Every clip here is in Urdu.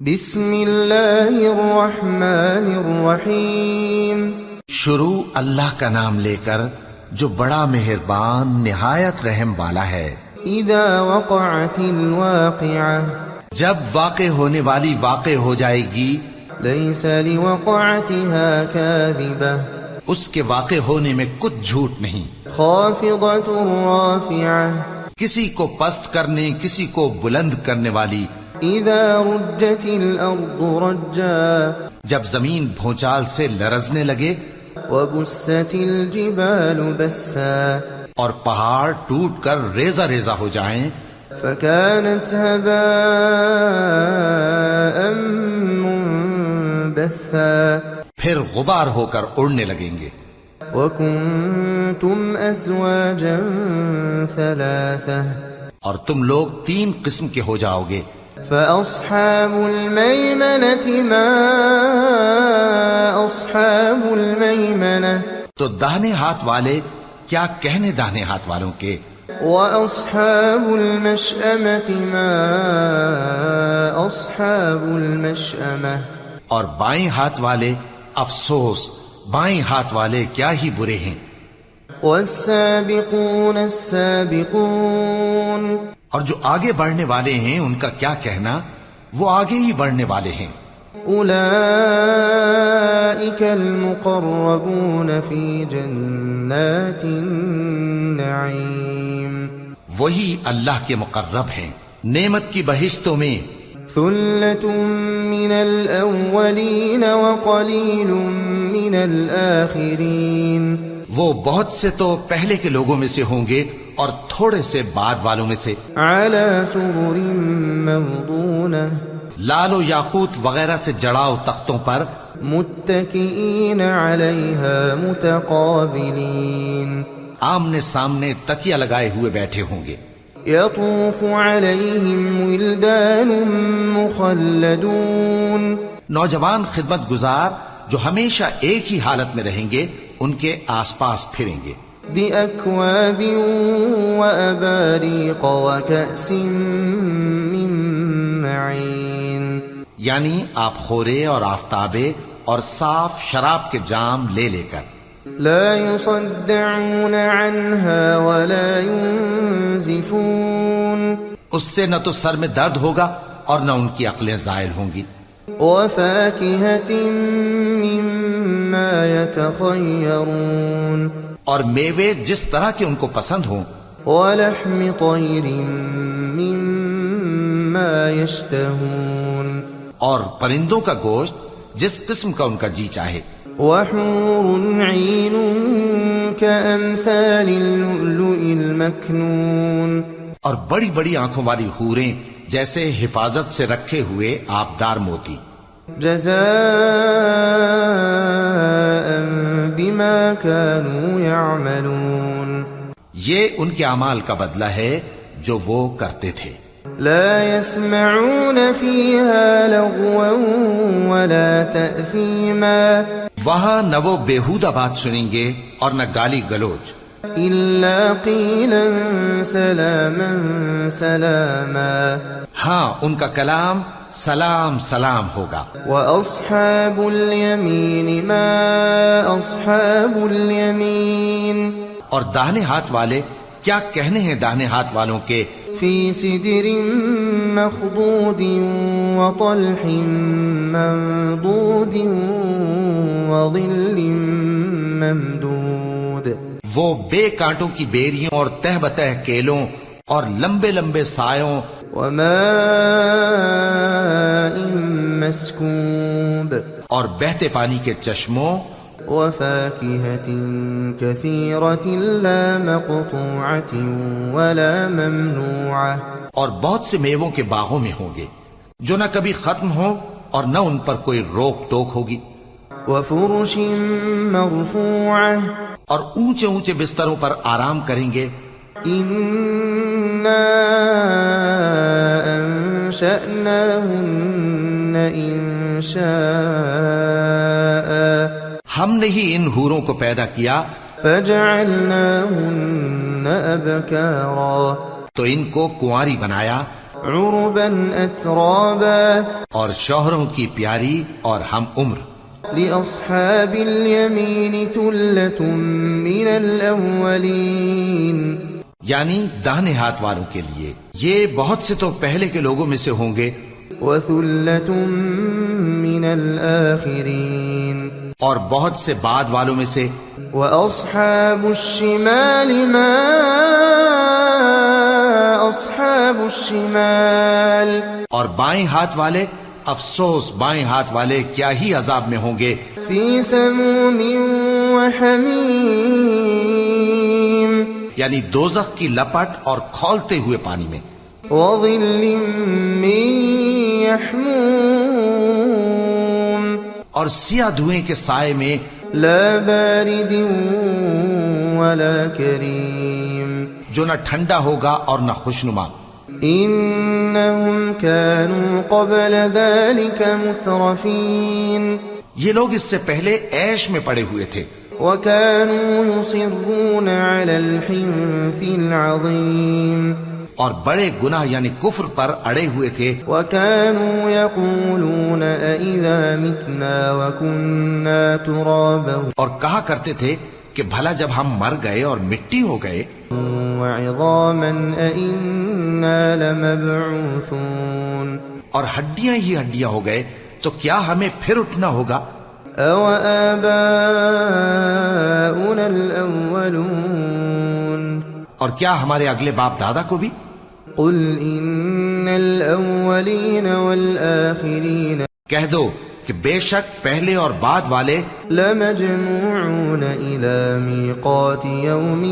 بسم اللہ الرحمن الرحیم شروع اللہ کا نام لے کر جو بڑا مہربان نہایت رحم والا ہے۔ اذا وقعت الواقعہ جب واقع ہونے والی واقع ہو جائے گی، لیس لوقعتها کاذبہ اس کے واقع ہونے میں کچھ جھوٹ نہیں۔ خافضۃ رافعہ کسی کو پست کرنے کسی کو بلند کرنے والی۔ اذا رجت الارض رجا جب زمین بھونچال سے لرزنے لگے، وبست الجبال بسا اور پہاڑ ٹوٹ کر ریزہ ریزہ ہو جائیں، فكانت هباء منبثا پھر غبار ہو کر اڑنے لگیں گے۔ وكنتم ازواجا ثلاثة اور تم لوگ 3 قسم کے ہو جاؤ گے۔ فأصحاب الميمنة ما أصحاب الميمنة تو داہنے ہاتھ والے کیا کہنے داہنے ہاتھ والوں کے، وأصحاب المشأمة ما أصحاب المشأمة اور بائیں ہاتھ والے افسوس بائیں ہاتھ والے کیا ہی برے ہیں۔ والسابقون السابقون اور جو آگے بڑھنے والے ہیں ان کا کیا کہنا، وہ آگے ہی بڑھنے والے ہیں۔ أولئك المقربون في جنات النعيم وہی اللہ کے مقرب ہیں نعمت کی بہشتوں میں۔ ثلة من الأولين وقليل من الآخرين وہ بہت سے تو پہلے کے لوگوں میں سے ہوں گے اور تھوڑے سے بعد والوں میں سے۔ على سرر موضونة لال و یاقوت وغیرہ سے جڑاؤ تختوں پر، متكئين عليها متقابلين آمنے سامنے تکیہ لگائے ہوئے بیٹھے ہوں گے۔ يطوف عليهم ولدان مخلدون نوجوان خدمت گزار جو ہمیشہ ایک ہی حالت میں رہیں گے ان کے آس پاس پھریں گے۔ بأكواب وأباريق وكأس من معين یعنی آپ خورے اور آفتابے اور صاف شراب کے جام لے لے کر۔ لا يصدعون عنها ولا ينزفون اس سے نہ تو سر میں درد ہوگا اور نہ ان کی عقلیں زائل ہوں گی۔ وفاكهة مما يتخيرون اور میوے جس طرح کے ان کو پسند ہوں، ولحم طير مما يشتهون اور پرندوں کا گوشت جس قسم کا ان کا جی چاہے۔ وحور عين كأمثال اللؤلؤ المكنون اور بڑی بڑی آنکھوں والی حوریں جیسے حفاظت سے رکھے ہوئے آبدار موتی۔ جزاء بما كانوا يعملون یہ ان کے اعمال کا بدلہ ہے جو وہ کرتے تھے۔ لا يسمعون فيها لغوا ولا تأثيما وہاں نہ وہ بیہودہ بات سنیں گے اور نہ گالی گلوچ، إلا قيلا سلاما سلاما ہاں ان کا کلام سلام سلام ہوگا۔ وأصحاب اليمين ما أصحاب اليمين اور داہنے ہاتھ والے کیا کہنے ہیں داہنے ہاتھ والوں کے، في سدر مخضود وطلح منضود وظل ممدود وہ بے کانٹوں کی بیریوں اور تہ بتہ کیلوں اور لمبے لمبے سایوں، وماء مسكوب اور بہتے پانی کے چشموں، وفاكهة كثيرة لا مقطوعة ولا ممنوعة اور بہت سے میووں کے باغوں میں ہوں گے جو نہ کبھی ختم ہو اور نہ ان پر کوئی روک ٹوک ہوگی۔ وفرش مرفوعة اور اونچے اونچے بستروں پر آرام کریں گے۔ إنا أنشأناهن إنشاء ہم نے ہی ان حوروں کو پیدا کیا، فجعلناهن أبكارا تو ان کو کنواری بنایا، عربا أترابا اور شوہروں کی پیاری اور ہم عمر. لأصحاب اليمين ثلة من الأولين یعنی داہنے ہاتھ والوں کے لیے یہ بہت سے تو پہلے کے لوگوں میں سے ہوں گے، وثلة من الآخرين اور بہت سے بعد والوں میں سے. وأصحاب الشمال ما أصحاب الشمال اور بائیں ہاتھ والے، افسوس بائیں ہاتھ والے کیا ہی عذاب میں ہوں گے. في سموم وحميم یعنی دوزخ کی لپٹ اور کھولتے ہوئے پانی میں. وظل من يحموم اور سیاہ دھوئیں کے سائے میں. لا بارد ولا كريم جو نہ ٹھنڈا ہوگا اور نہ خوشنما. إنهم كانوا قبل ذلك مترفين یہ لوگ اس سے پہلے عیش میں پڑے ہوئے تھے، وكانوا يصرون على الحنث العظيم اور بڑے گناہ یعنی کفر پر اڑے ہوئے تھے. وكانوا يقولون أإذا متنا وكنا ترابا اور کہا کرتے تھے کہ بھلا جب ہم مر گئے اور مٹی ہو گئے وعظاما أإنا لمبعوثون اور ہڈیاں ہی ہڈیاں ہو گئے تو کیا ہمیں پھر اٹھنا ہوگا؟ أَوَآبَاؤُنَا الْأَوَّلُونَ اور کیا ہمارے اگلے باپ دادا کو بھی؟ قُلْ إِنَّ الْأَوَّلِينَ وَالْآخِرِينَ کہہ دو کہ بے شک پہلے اور بعد والے لَمَجْمُوعُونَ إِلَى مِيقَاتِ يَوْمٍ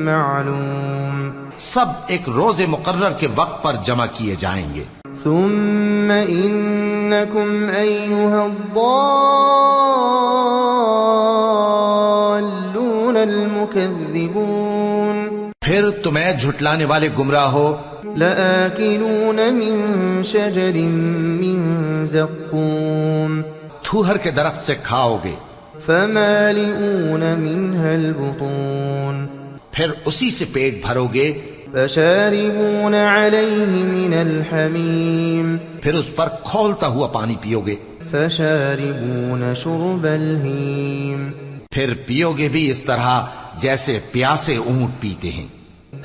مَّعْلُومٍ سب ایک روز مقرر کے وقت پر جمع کیے جائیں گے. ثُمَّ إِنَّكُمْ أَيُّهَا الضَّالُّونَ الْمُكَذِّبُونَ پھر تمہیں جھٹلانے والے گمراہ ہو. لَآكِلُونَ مِن شَجَرٍ مِّن زَقُّومٍ تھوہر کے درخت سے کھاؤ گے. فَمَالِئُونَ مِنْهَا الْبُطُونَ پھر اسی سے پیٹ بھرو گے. فَشَارِبُونَ عَلَيْهِ مِنَ الْحَمِيمِ پھر اس پر کھولتا ہوا پانی پیو گے. فَشَارِبُونَ شُرْبَ الْهِيمِ پھر پیو گے بھی اس طرح جیسے پیاسے اونٹ پیتے ہیں.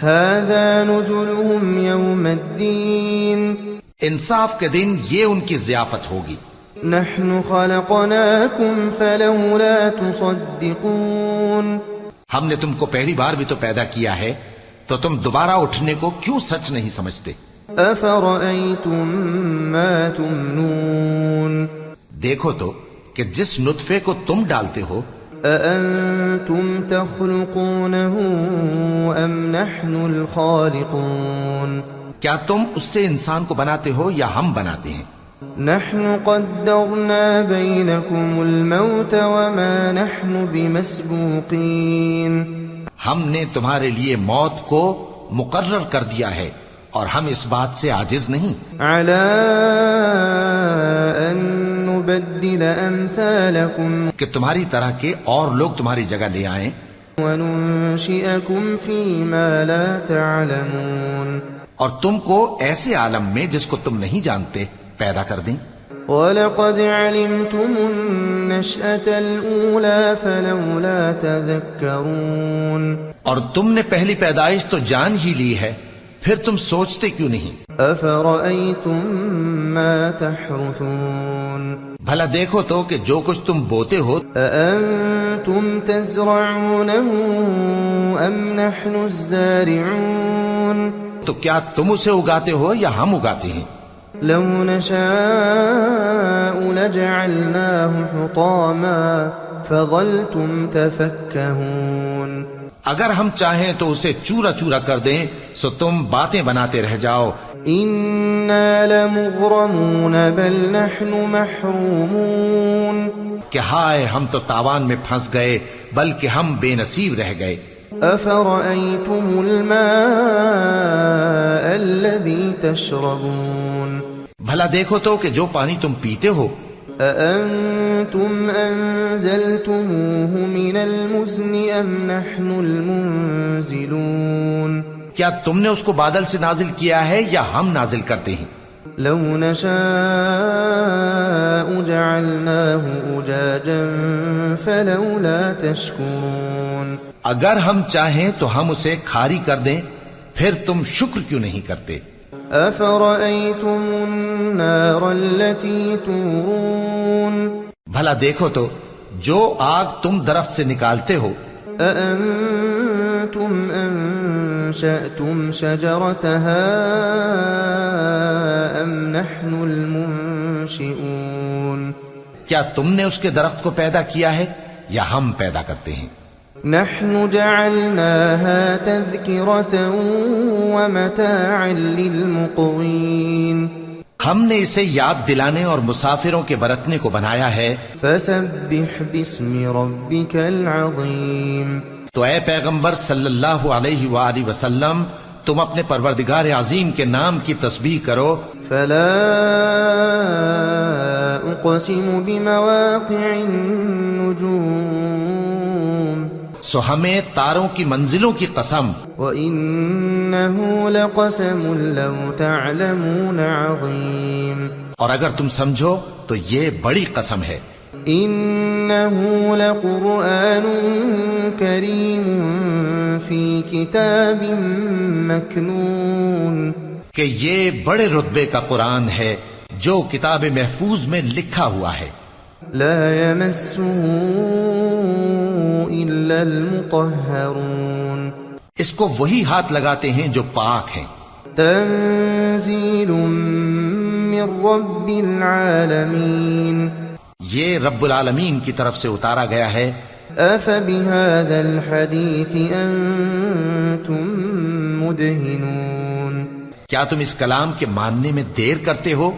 هَذَا نُزُلُهُمْ يَوْمَ الدِّينِ انصاف کے دن یہ ان کی ضیافت ہوگی. نَحْنُ خَلَقْنَاكُمْ فَلَوْلَا تُصَدِّقُونَ ہم نے تم کو پہلی بار بھی تو پیدا کیا ہے تو تم دوبارہ اٹھنے کو کیوں سچ نہیں سمجھتے؟ أَفَرَأَيْتُم مَّا تُمْنُونَ دیکھو تو کہ جس نطفے کو تم ڈالتے ہو أَأَنتُمْ تَخْلُقُونَهُ أَمْ نَحْنُ الْخَالِقُونَ کیا تم اس سے انسان کو بناتے ہو یا ہم بناتے ہیں؟ نَحْنُ قَدَّرْنَا بَيْنَكُمُ الْمَوْتَ وَمَا نَحْنُ بِمَسْبُوقِينَ ہم نے تمہارے لیے موت کو مقرر کر دیا ہے اور ہم اس بات سے عاجز نہیں. عَلَىٰ أَن نُبَدِّلَ أَمْثَالَكُمْ کہ تمہاری طرح کے اور لوگ تمہاری جگہ لے آئیں وَنُنشِئَكُمْ فِي مَا لَا تَعْلَمُونَ اور تم کو ایسے عالم میں جس کو تم نہیں جانتے پیدا کر دیں. وَلَقَدْ عَلِمْتُمُ النَّشْأَةَ الْأُولَىٰ فَلَوْلَا تَذَكَّرُونَ اور تم نے پہلی پیدائش تو جان ہی لی ہے، پھر تم سوچتے کیوں نہیں؟ أَفَرَأَيْتُم مَّا تَحْرُثُونَ بھلا دیکھو تو کہ جو کچھ تم بوتے ہو أَأَنتُمْ تَزْرَعُونَهُ أَمْ نَحْنُ الزَّارِعُونَ تو کیا تم اسے اگاتے ہو یا ہم اگاتے ہیں؟ لَوْ نَشَاءُ لَجَعَلْنَاهُ حُطَامًا فَظَلْتُمْ تَفَكَّهُونَ اگر ہم چاہیں تو اسے چورا چورا کر دیں سو تم باتیں بناتے رہ جاؤ. إِنَّا لَمُغْرَمُونَ بَلْ نَحْنُ مَحْرُومُونَ کہ ہائے ہم تو تاوان میں پھنس گئے بلکہ ہم بے نصیب رہ گئے. أَفَرَأَيْتُمُ الْمَاءَ الَّذِي تَشْرَبُونَ بھلا دیکھو تو کہ جو پانی تم پیتے ہو أَأَنتُمْ أَنزَلْتُمُوهُ مِنَ الْمُزْنِ أَمْ نَحْنُ الْمُنزِلُونَ کیا تم نے اس کو بادل سے نازل کیا ہے یا ہم نازل کرتے ہیں؟ لو نشاء جعلناه أجاجا فلولا تشكرون اگر ہم چاہیں تو ہم اسے کھاری کر دیں، پھر تم شکر کیوں نہیں کرتے؟ أفرأيتم النار التي تورون بھلا دیکھو تو جو آگ تم درخت سے نکالتے ہو، أأنتم أنشأتم شجرتها أم نحن المنشئون کیا تم نے اس کے درخت کو پیدا کیا ہے یا ہم پیدا کرتے ہیں؟ نحن جعلناها تذكرة ومتاعا للمقوين ہم نے اسے یاد دلانے اور مسافروں کے برتنے کو بنایا ہے۔ فسبح باسم ربك العظيم تو اے پیغمبر صلی اللہ علیہ وآلہ وسلم، تم اپنے پروردگار عظیم کے نام کی تسبیح کرو۔ فلا اقسم بمواقع النجوم سو ہمیں تاروں کی منزلوں کی قسم، وإنه لقسم لو تعلمون عظيم اور اگر تم سمجھو تو یہ بڑی قسم ہے۔ إنه لقرآن كريم في كتاب مكنون کہ یہ بڑے رتبے کا قرآن ہے جو کتاب محفوظ میں لکھا ہوا ہے۔ لا يمسه إلا المطهرون اس کو وہی ہاتھ لگاتے ہیں جو پاک ہیں۔ تنزيل من رب العالمين یہ رب العالمین کی طرف سے اتارا گیا ہے۔ أفبهذا الحديث أنتم مدهنون کیا تم اس کلام کے ماننے میں دیر کرتے ہو؟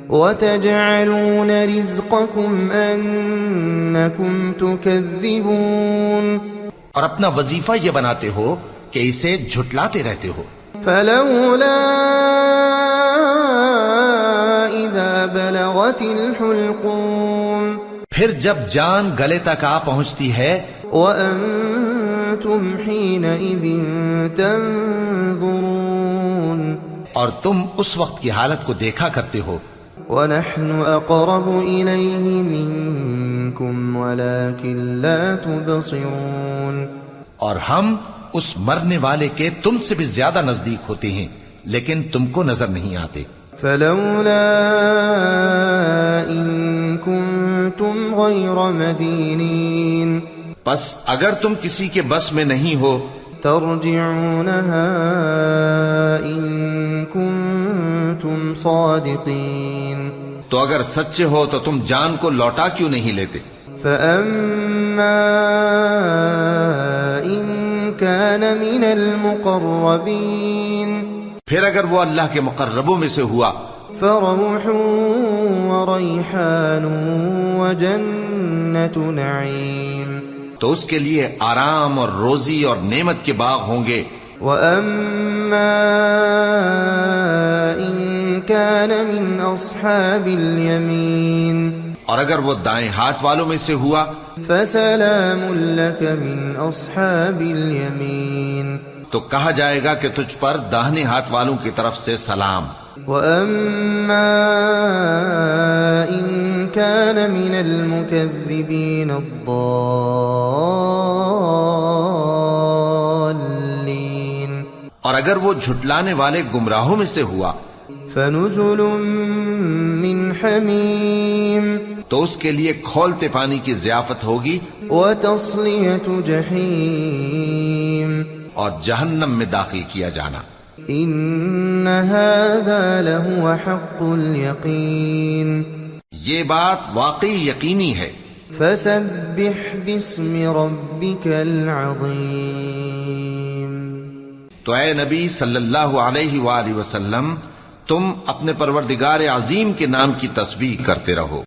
وتجعلون رزقكم أنكم تكذبون اور اپنا وظیفہ یہ بناتے ہو کہ اسے جھٹلاتے رہتے ہو۔ فلولا إذا بلغت الحلقوم پھر جب جان گلے تک آ پہنچتی ہے، وأنتم حينئذ تنظرون اور تم اس وقت کی حالت کو دیکھا کرتے ہو، ونحن أقرب إليه منكم ولكن لا تبصرون اور ہم اس مرنے والے کے تم سے بھی زیادہ نزدیک ہوتے ہیں لیکن تم کو نظر نہیں آتے۔ فلولا إن كنتم غير مدينين پس اگر تم کسی کے بس میں نہیں ہو ترجعونها إن كنتم صادقين تو اگر سچے ہو تو تم جان کو لوٹا کیوں نہیں لیتے؟ فأما إن كان من المقربين پھر اگر وہ اللہ کے مقربوں میں سے ہوا فروح وريحان وجنة نعيم تو اس کے لیے آرام اور روزی اور نعمت کے باغ ہوں گے۔ وأما إن كان من أصحاب اليمين اور اگر وہ دائیں ہاتھ والوں میں سے ہوا فسلام لك من أصحاب اليمين تو کہا جائے گا کہ تجھ پر داہنے ہاتھ والوں کی طرف سے سلام۔ وأما إن كان من المكذبين الضالين اور اگر وہ جھٹلانے والے گمراہوں میں سے ہوا فنزل من حميم تو اس کے لیے کھولتے پانی کی ضیافت ہوگی وتصلية جحيم اور جہنم میں داخل کیا جانا۔ إن هذا لهو حق اليقين یہ بات واقعی یقینی ہے۔ فسبح باسم ربك العظيم تو اے نبی صلی اللہ علیہ وآلہ وسلم، تم اپنے پروردگار عظیم کے نام کی تسبیح کرتے رہو۔